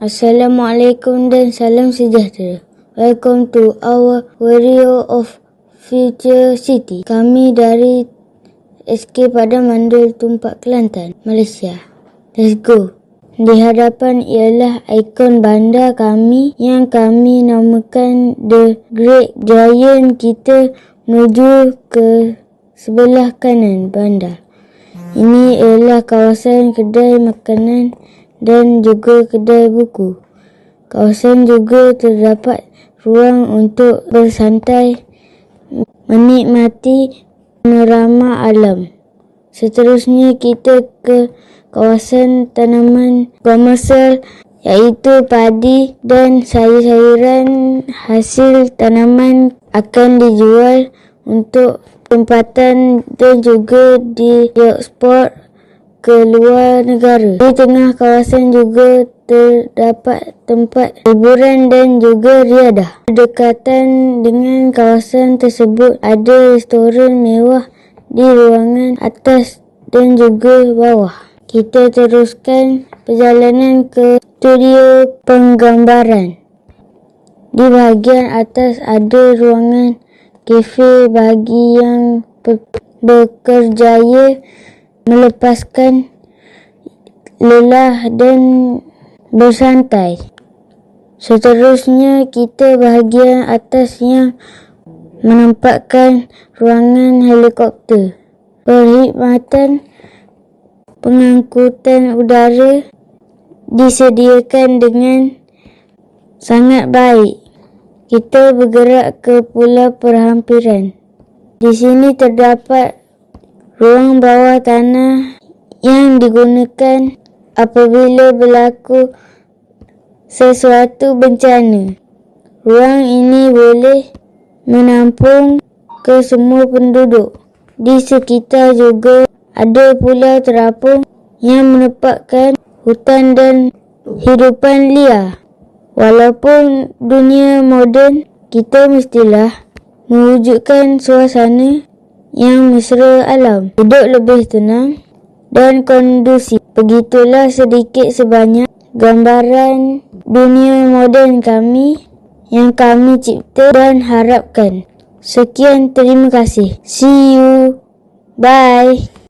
Assalamualaikum dan salam sejahtera. Welcome to our video of Future City. Kami dari SK Padang Mandul Tumpak Kelantan, Malaysia. Let's go. Di hadapan ialah ikon bandar kami yang kami namakan The Great Giant. Kita menuju ke sebelah kanan bandar. Ini ialah kawasan kedai makanan dan juga kedai buku. Kawasan juga terdapat ruang untuk bersantai, menikmati panorama alam. Seterusnya kita ke kawasan tanaman komersial iaitu padi dan sayur-sayuran. Hasil tanaman akan dijual untuk tempatan dan juga diekspor ke luar negara. Di tengah kawasan juga terdapat tempat hiburan dan juga riadah. Berdekatan dengan kawasan tersebut ada restoran mewah di ruangan atas dan juga bawah. Kita teruskan perjalanan ke studio penggambaran. Di bahagian atas ada ruangan kafe bagi yang bekerjaya melepaskan lelah dan bersantai. Seterusnya kita bahagian atas yang menampakkan ruangan helikopter. Perkhidmatan pengangkutan udara disediakan dengan sangat baik. Kita bergerak ke pulau perhampiran. Di sini terdapat ruang bawah tanah yang digunakan apabila berlaku sesuatu bencana. Ruang ini boleh menampung ke semua penduduk. Di sekitar juga ada pulau terapung yang menempatkan hutan dan hidupan liar. Walaupun dunia moden, kita mestilah mewujudkan suasana yang mesra alam. Hidup lebih tenang dan kondusif. Begitulah sedikit sebanyak gambaran dunia moden kami yang kami cipta dan harapkan. Sekian, terima kasih. See you. Bye.